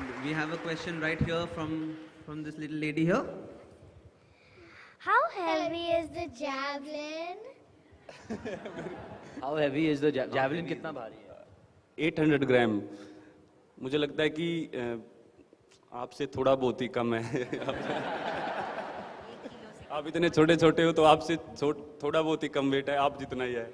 We have a question right here from this little lady here. How heavy is the javelin? How heavy is the javelin? कितना भारी है? 800 ग्राम. मुझे लगता है कि आपसे थोड़ा बहुत ही कम है. आप इतने छोटे छोटे हो तो आपसे थोड़ा बहुत ही कम वेट है, आप जितना ही है.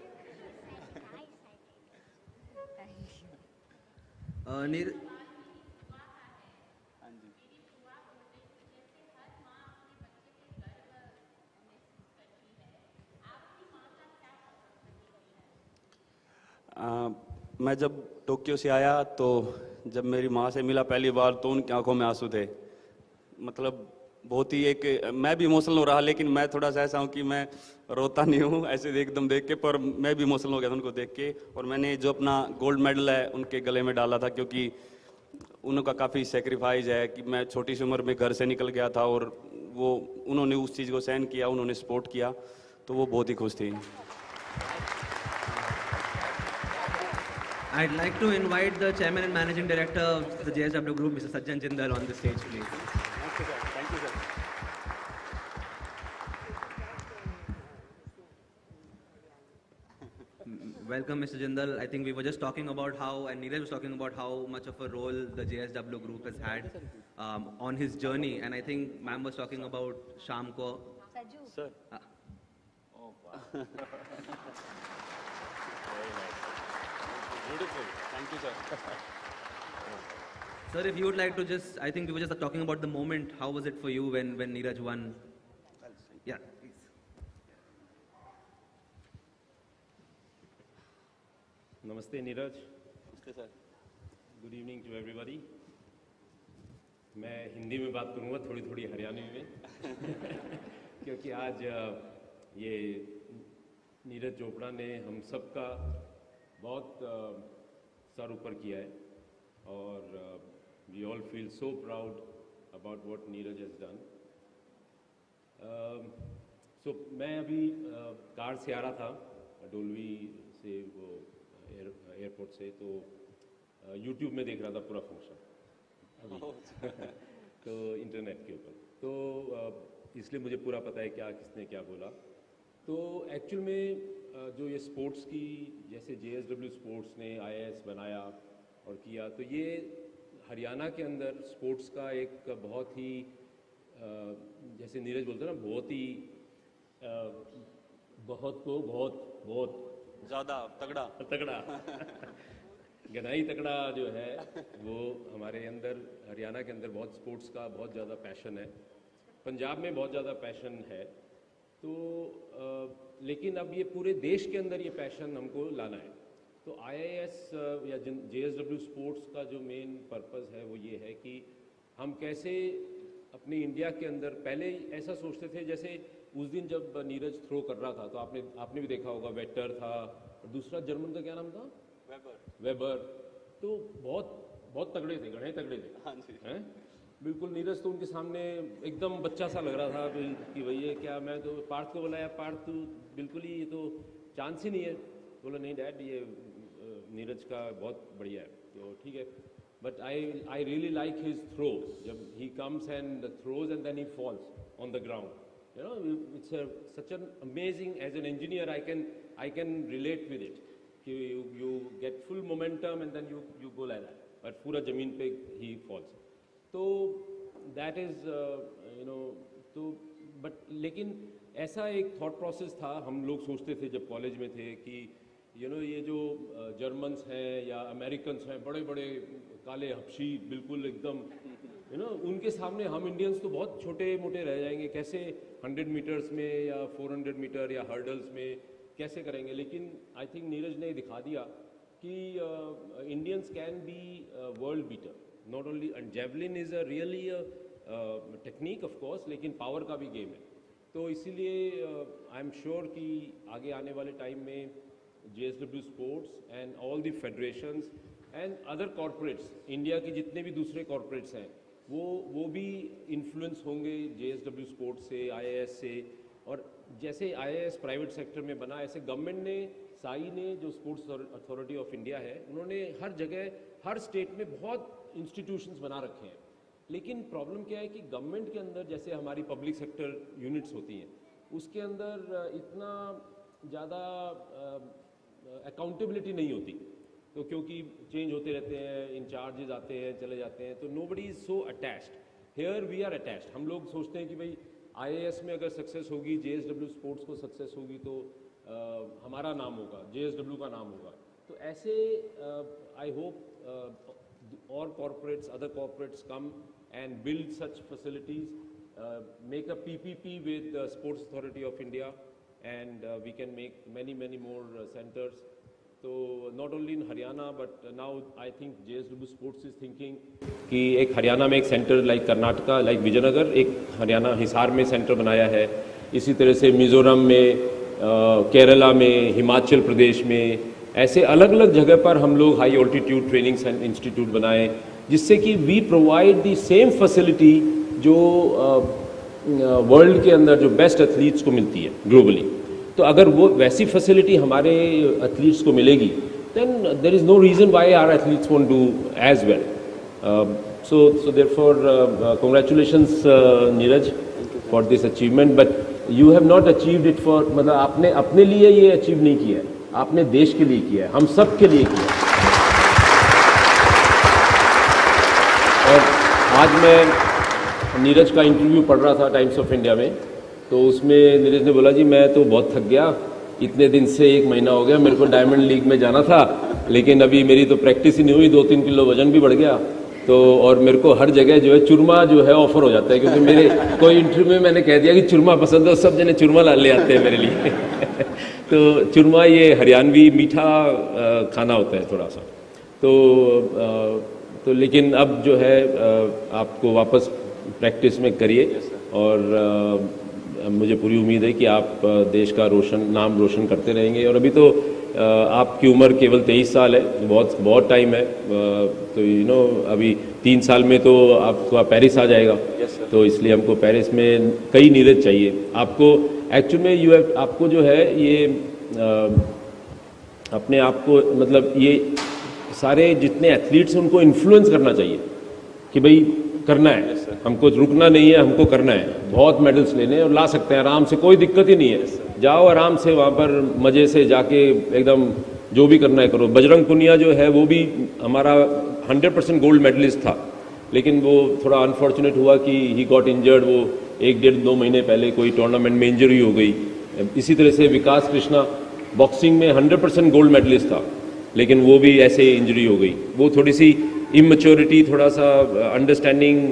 मैं जब टोक्यो से आया तो जब मेरी माँ से मिला पहली बार तो उनकी आंखों में आंसू थे. मतलब बहुत ही मैं भी इमोशनल हो रहा, लेकिन मैं थोड़ा सा ऐसा हूँ कि मैं रोता नहीं हूँ ऐसे एकदम देख के, पर मैं भी इमोशनल हो गया था उनको देख के. और मैंने जो अपना गोल्ड मेडल है उनके गले में डाला था, क्योंकि उनका काफ़ी सेक्रीफाइस है कि मैं छोटी सी उम्र में घर से निकल गया था और वो उन्होंने उस चीज़ को सहन किया, उन्होंने सपोर्ट किया, तो वो बहुत ही खुश थी. I'd like to invite the chairman and managing director of the JSW Group, Mr. Sajjan Jindal, on the stage, please. Thank you, sir. Thank you, sir. Welcome, Mr. Jindal. I think we were just talking about how, and Neeraj was talking about how much of a role the JSW Group has had on his journey, and I think ma'am was talking about Sham ko. Sir. Oh, wow. Beautiful. Thank you, sir. Sir, if you would like to just, I think we were just talking about the moment. How was it for you when Neeraj won? Yeah, please. Namaste, Neeraj. Namaste, sir. Good evening to everybody. मैं हिंदी में बात करूँगा, थोड़ी थोड़ी हरियाणवी में क्योंकि आज ये नीरज चोपड़ा ने हम सबका बहुत सर ऊपर किया है और we all feel so proud about what Neeraj has done. सो मैं अभी कार से आ रहा था डोलवी से, वो एयरपोर्ट से, तो यूट्यूब में देख रहा था पूरा फंक्शन अभी तो इंटरनेट के ऊपर, तो इसलिए मुझे पूरा पता है क्या किसने क्या बोला. तो एक्चुअल में जो ये स्पोर्ट्स की, जैसे JSW स्पोर्ट्स ने IAS बनाया और किया, तो ये हरियाणा के अंदर स्पोर्ट्स का एक बहुत ही जैसे नीरज बोलते हैं ना, बहुत ज़्यादा तगड़ा गनाई तगड़ा जो है वो हमारे अंदर, हरियाणा के अंदर बहुत स्पोर्ट्स का बहुत ज़्यादा पैशन है. पंजाब में बहुत ज़्यादा पैशन है, तो लेकिन अब ये पूरे देश के अंदर ये पैशन हमको लाना है. तो IAS या JSW स्पोर्ट्स का जो मेन पर्पस है वो ये है कि हम कैसे अपने इंडिया के अंदर, पहले ऐसा सोचते थे, जैसे उस दिन जब नीरज थ्रो कर रहा था तो आपने भी देखा होगा, वेटर था और दूसरा जर्मन का क्या नाम था, वेबर. तो बहुत तगड़े थे, घने तगड़े थे. हाँ जी. हैं बिल्कुल. नीरज तो उनके सामने एकदम बच्चा सा लग रहा था कि भैया क्या, मैं तो पार्थ को बोला, पार्थ तू बिल्कुल ही, ये तो चांस ही नहीं है. बोला नहीं डैड, ये नीरज का बहुत बढ़िया है. तो ठीक है, but I really like his throws, जब he comes and throws and then he falls on the ground. You know, it's such an amazing, as an engineer, I can relate with it. You get full momentum and then you go like that. But पूरा जमीन पे he falls. तो that is, तो but लेकिन ऐसा एक thought process था, हम लोग सोचते थे जब कॉलेज में थे कि ये जो जर्मन्स हैं या अमेरिकन्स हैं, बड़े बड़े काले हबशी बिल्कुल एकदम, उनके सामने हम इंडियंस तो बहुत छोटे मोटे रह जाएंगे, कैसे 100 मीटर्स में या 400 मीटर या हर्डल्स में कैसे करेंगे. लेकिन आई थिंक नीरज ने दिखा दिया कि Indians can be world beater, not only, and javelin is a really technique of course, लेकिन पावर का भी गेम है. तो इसीलिए आई एम श्योर कि आगे आने वाले टाइम में JSW sports and all the federations and other corporates, India के जितने भी दूसरे कॉरपोरेट्स हैं, वो भी इन्फ्लुएंस होंगे JSW स्पोर्ट्स से, IAS से. और जैसे IAS प्राइवेट सेक्टर में बना, ऐसे गवर्नमेंट ने, साई ने, जो स्पोर्ट्स अथॉरिटी ऑफ इंडिया है, उन्होंने हर जगह, हर स्टेट में बहुत इंस्टीट्यूशंस बना रखे हैं, लेकिन प्रॉब्लम क्या है कि गवर्नमेंट के अंदर जैसे हमारी पब्लिक सेक्टर यूनिट्स होती हैं, उसके अंदर इतना ज़्यादा अकाउंटेबिलिटी नहीं होती, तो क्योंकि चेंज होते रहते हैं, इंचार्जेस आते हैं चले जाते हैं, तो nobody is so attached. Here we are attached. हम लोग सोचते हैं कि भाई IAS में अगर सक्सेस होगी, JSW स्पोर्ट्स को सक्सेस होगी तो हमारा नाम होगा, JSW का नाम होगा। तो ऐसे आई होप और corporates, other corporates come and build such facilities, make a PPP with Sports Authority of India, and we can make many more centers. So not only in Haryana but now I think JSW Sports is thinking कि एक हरियाणा में एक centre like Karnataka, like Vijayanagar, एक हरियाणा हिसार में centre बनाया है। इसी तरह से मिज़ोरम में, केरला में, हिमाचल प्रदेश में, ऐसे अलग अलग जगह पर हम लोग हाई ऑल्टीट्यूड ट्रेनिंग इंस्टीट्यूट बनाए, जिससे कि we provide the same facility जो वर्ल्ड के अंदर जो बेस्ट एथलीट्स को मिलती है ग्लोबली। तो अगर वो वैसी फैसिलिटी हमारे एथलीट्स को मिलेगी, then there is no reason why our athletes won't do as well. So therefore congratulations Neeraj for this achievement, but you have not achieved it for, मतलब आपने अपने लिए ये अचीव नहीं किया है, आपने देश के लिए किया है, हम सब के लिए किया है। और आज मैं नीरज का इंटरव्यू पढ़ रहा था टाइम्स ऑफ इंडिया में, तो उसमें नीरज ने बोला जी मैं तो बहुत थक गया, इतने दिन से 1 महीना हो गया, मेरे को डायमंड लीग में जाना था, लेकिन अभी मेरी तो प्रैक्टिस ही नहीं हुई, 2-3 किलो वजन भी बढ़ गया, तो और मेरे को हर जगह जो है चूरमा जो है ऑफर हो जाता है, क्योंकि मेरे कोई इंटरव्यू में मैंने कह दिया कि चूरमा पसंद है, सब जने चूरमा ले आते हैं मेरे लिए। तो चूरमा ये हरियाणवी मीठा खाना होता है थोड़ा सा, तो लेकिन अब जो है आपको वापस प्रैक्टिस में करिए, और मुझे पूरी उम्मीद है कि आप देश का नाम रोशन करते रहेंगे। और अभी तो आपकी उम्र केवल 23 साल है, बहुत टाइम है, तो अभी 3 साल में तो आपका पेरिस आ जाएगा, तो इसलिए हमको पेरिस में कई नीरज चाहिए। आपको एक्चुअल में आपको जो है ये अपने आप को, मतलब ये सारे जितने एथलीट्स हैं उनको इन्फ्लुएंस करना चाहिए कि भाई करना है, हमको रुकना नहीं है, हमको करना है, बहुत मेडल्स लेने हैं और ला सकते हैं आराम से, कोई दिक्कत ही नहीं है। जाओ आराम से वहाँ पर मज़े से जाके एकदम जो भी करना है करो। बजरंग पुनिया जो है वो भी हमारा 100% गोल्ड मेडलिस्ट था, लेकिन वो थोड़ा अनफॉर्चुनेट हुआ कि ही गॉट इंजर्ड, वो 1-1.5-2 महीने पहले कोई टूर्नामेंट में इंजरी हो गई। इसी तरह से विकास कृष्णा बॉक्सिंग में 100% गोल्ड मेडलिस्ट था, लेकिन वो भी ऐसे इंजरी हो गई। वो थोड़ी सी इमैच्योरिटी, थोड़ा सा अंडरस्टैंडिंग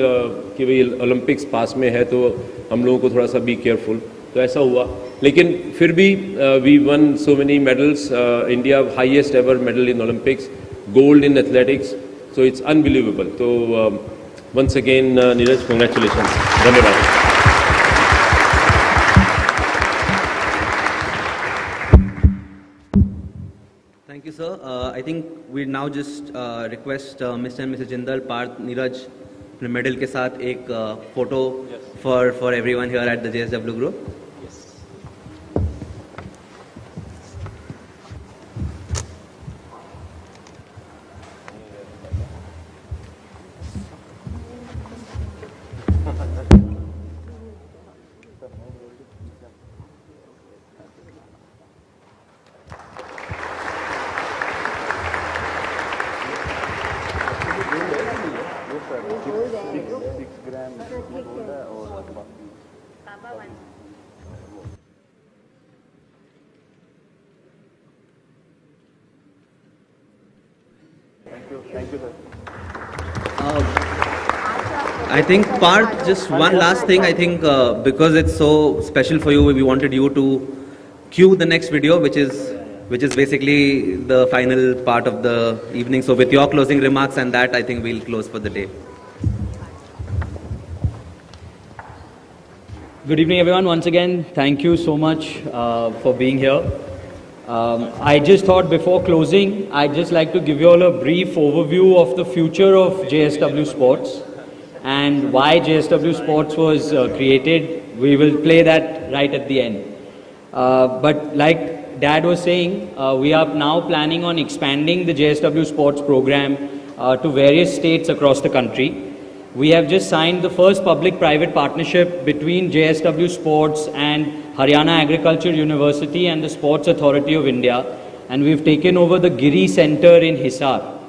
कि भाई ओलंपिक्स पास में है तो हम लोगों को थोड़ा सा बी केयरफुल, तो ऐसा हुआ। लेकिन फिर भी we won so many medals, India highest ever medal in Olympics, gold in athletics, so it's unbelievable. तो वंस अगेन नीरज, कंग्रेचुलेशंस, धन्यवाद। Thank you, sir. I think we now just request Mr. and Mrs. Jindal, Parth, Neeraj, अपने medal के साथ एक photo for everyone here at the JSW Group. Yes. Thank you, sir. I think Parth, just one last thing. I think because it's so special for you, we wanted you to cue the next video, which is basically the final part of the evening. So with your closing remarks and that, I think we'll close for the day. Good evening, everyone. Once again, thank you so much for being here. I just thought before closing, I'd just like to give you all a brief overview of the future of JSW Sports and why JSW Sports was created. We will play that right at the end. But like Dad was saying, we are now planning on expanding the JSW Sports program to various states across the country. We have just signed the first public-private partnership between JSW Sports and Haryana Agriculture University and the Sports Authority of India, and we've taken over the Giri Center in Hisar.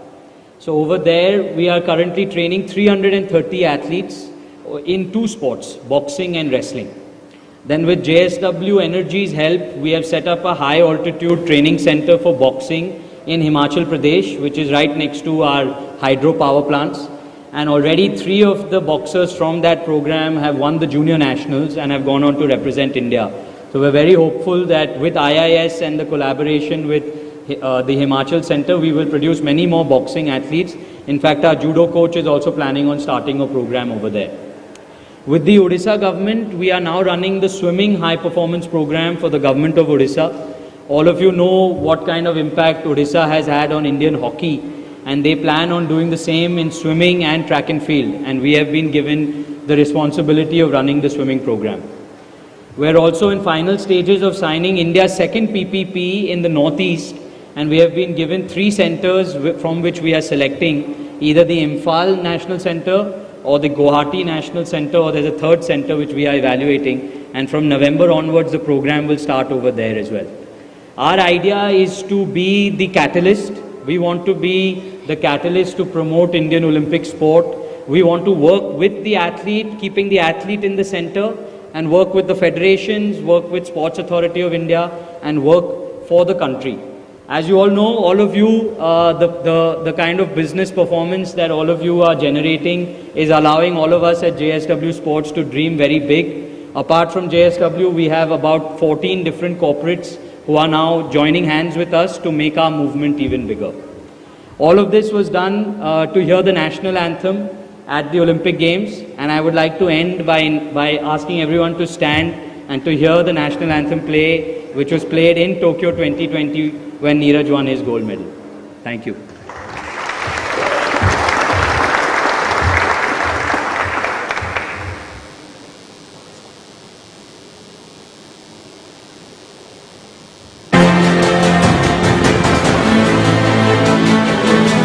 So over there, we are currently training 330 athletes in 2 sports, boxing and wrestling. Then with JSW Energy's help, we have set up a high altitude training center for boxing in Himachal Pradesh, which is right next to our hydropower plants. And already 3 of the boxers from that program have won the junior nationals and have gone on to represent India. So we're very hopeful that with IIS and the collaboration with the Himachal Center, we will produce many more boxing athletes. In fact, our judo coach is also planning on starting a program over there. With the Odisha government, we are now running the swimming high performance program for the government of Odisha. All of you know what kind of impact Odisha has had on Indian hockey, and they plan on doing the same in swimming and track and field, and we have been given the responsibility of running the swimming program. We're also in final stages of signing India's second PPP in the Northeast, and we have been given 3 centers from which we are selecting either the Imphal National Center or the Guwahati National Center, or there's a 3rd center which we are evaluating, and from November onwards the program will start over there as well. Our idea is to be the catalyst. We want to be the catalyst to promote Indian Olympic sport. We want to work with the athlete, keeping the athlete in the center, and work with the federations, work with Sports Authority of India, and work for the country. As you all know, all of you, the kind of business performance that all of you are generating is allowing all of us at JSW Sports to dream very big. Apart from JSW, we have about 14 different corporates who are now joining hands with us to make our movement even bigger. All of this was done to hear the national anthem at the Olympic Games, and I would like to end by asking everyone to stand and to hear the national anthem play, which was played in Tokyo 2020 when Neeraj won his gold medal. Thank you.